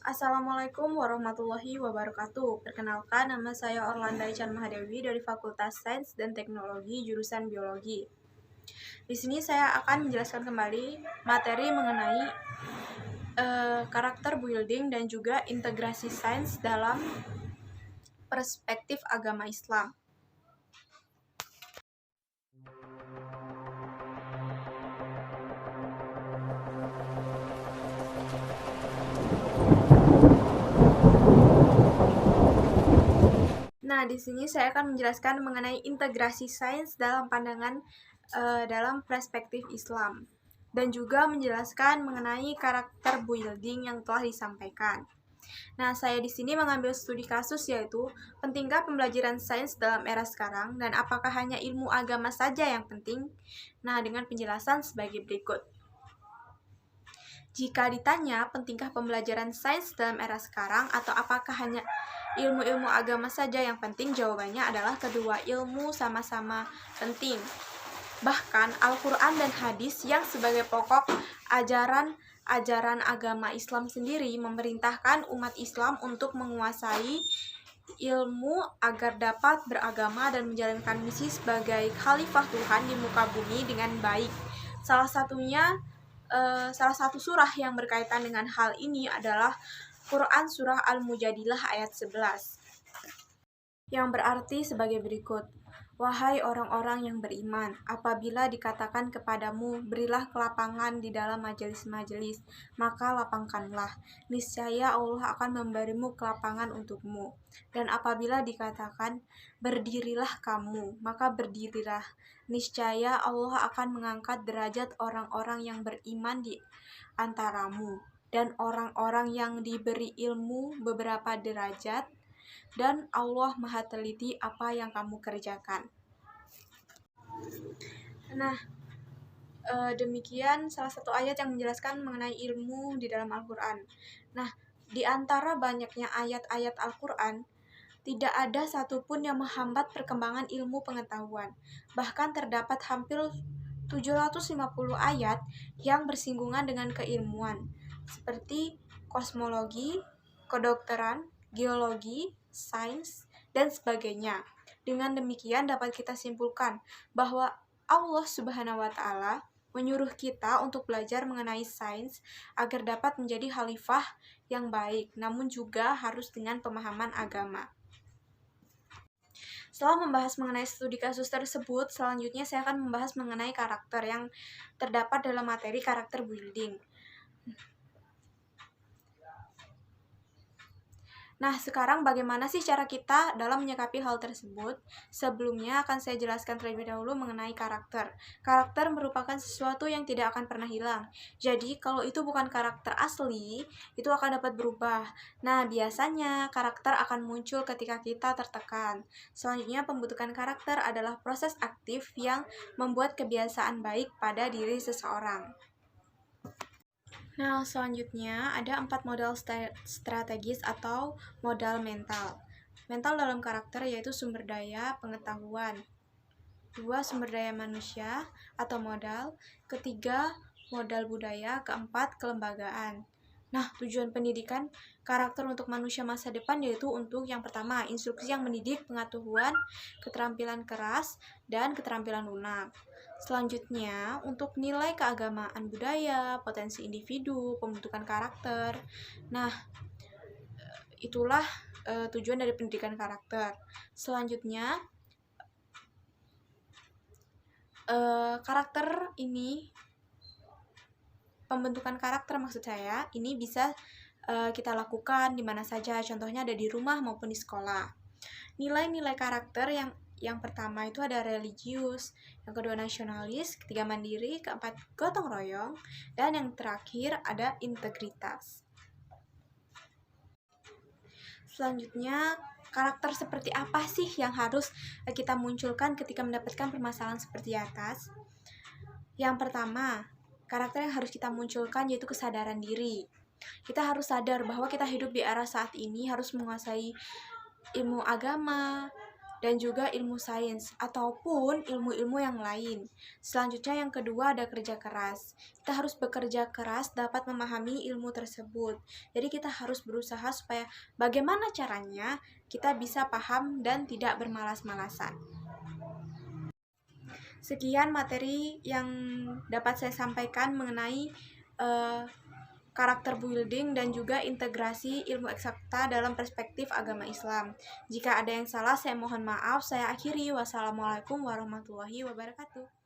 Assalamualaikum warahmatullahi wabarakatuh. Perkenalkan, nama saya Orlanda Ican Mahadewi dari Fakultas Sains dan Teknologi jurusan Biologi. Di sini saya akan menjelaskan kembali materi mengenai karakter building dan juga integrasi sains dalam perspektif agama Islam. Nah, di sini saya akan menjelaskan mengenai integrasi sains dalam pandangan dalam perspektif Islam dan juga menjelaskan mengenai karakter building yang telah disampaikan. Nah, saya di sini mengambil studi kasus yaitu pentingkah pembelajaran sains dalam era sekarang dan apakah hanya ilmu agama saja yang penting? Nah, dengan penjelasan sebagai berikut. Jika ditanya pentingkah pembelajaran sains dalam era sekarang atau apakah hanya ilmu-ilmu agama saja yang penting, jawabannya adalah kedua ilmu sama-sama penting. Bahkan Al-Quran dan hadis yang sebagai pokok ajaran agama Islam sendiri memerintahkan umat Islam untuk menguasai ilmu agar dapat beragama dan menjalankan misi sebagai khalifah Tuhan di muka bumi dengan baik. Salah satu surah yang berkaitan dengan hal ini adalah Quran Surah Al-Mujadilah ayat 11 yang berarti sebagai berikut. Wahai orang-orang yang beriman, apabila dikatakan kepadamu, berilah kelapangan di dalam majelis-majelis, maka lapangkanlah. Niscaya Allah akan memberimu kelapangan untukmu. Dan apabila dikatakan, berdirilah kamu, maka berdirilah. Niscaya Allah akan mengangkat derajat orang-orang yang beriman di antaramu, dan orang-orang yang diberi ilmu beberapa derajat, dan Allah Maha Teliti apa yang kamu kerjakan. Nah, demikian salah satu ayat yang menjelaskan mengenai ilmu di dalam Al-Quran. Nah, di antara banyaknya ayat-ayat Al-Quran, tidak ada satupun yang menghambat perkembangan ilmu pengetahuan. Bahkan terdapat hampir 750 ayat yang bersinggungan dengan keilmuan, seperti kosmologi, kedokteran, geologi, sains, dan sebagainya. Dengan demikian dapat kita simpulkan bahwa Allah Subhanahu wa Ta'ala menyuruh kita untuk belajar mengenai sains agar dapat menjadi khalifah yang baik, namun juga harus dengan pemahaman agama. Setelah membahas mengenai studi kasus tersebut, selanjutnya saya akan membahas mengenai karakter yang terdapat dalam materi karakter building. Nah, sekarang bagaimana sih cara kita dalam menyikapi hal tersebut? Sebelumnya akan saya jelaskan terlebih dahulu mengenai karakter. Karakter merupakan sesuatu yang tidak akan pernah hilang. Jadi, kalau itu bukan karakter asli, itu akan dapat berubah. Nah, biasanya karakter akan muncul ketika kita tertekan. Selanjutnya, pembentukan karakter adalah proses aktif yang membuat kebiasaan baik pada diri seseorang. Nah, selanjutnya ada 4 modal strategis atau modal mental. Mental dalam karakter yaitu sumber daya pengetahuan. 2. Sumber daya manusia atau modal. Ketiga, modal budaya. Keempat, kelembagaan. Nah, tujuan pendidikan karakter untuk manusia masa depan yaitu untuk yang pertama, instruksi yang mendidik pengetahuan, keterampilan keras, dan keterampilan lunak. Selanjutnya, untuk nilai keagamaan budaya, potensi individu, pembentukan karakter. Nah, itulah tujuan dari pendidikan karakter. Selanjutnya, karakter ini, pembentukan karakter maksud saya, ini bisa kita lakukan di mana saja, contohnya ada di rumah maupun di sekolah. Nilai-nilai karakter yang pertama itu ada religius, yang kedua nasionalis, ketiga mandiri, keempat gotong royong, dan yang terakhir ada integritas. Selanjutnya, karakter seperti apa sih yang harus kita munculkan ketika mendapatkan permasalahan seperti atas? Yang pertama, karakter yang harus kita munculkan yaitu kesadaran diri. Kita harus sadar bahwa kita hidup di era saat ini harus menguasai ilmu agama dan juga ilmu sains ataupun ilmu-ilmu yang lain. Selanjutnya yang kedua ada kerja keras. Kita harus bekerja keras dapat memahami ilmu tersebut. Jadi kita harus berusaha supaya bagaimana caranya kita bisa paham dan tidak bermalas-malasan. Sekian materi yang dapat saya sampaikan mengenai karakter building dan juga integrasi ilmu eksakta dalam perspektif agama Islam. Jika ada yang salah, saya mohon maaf. Saya akhiri. Wassalamualaikum warahmatullahi wabarakatuh.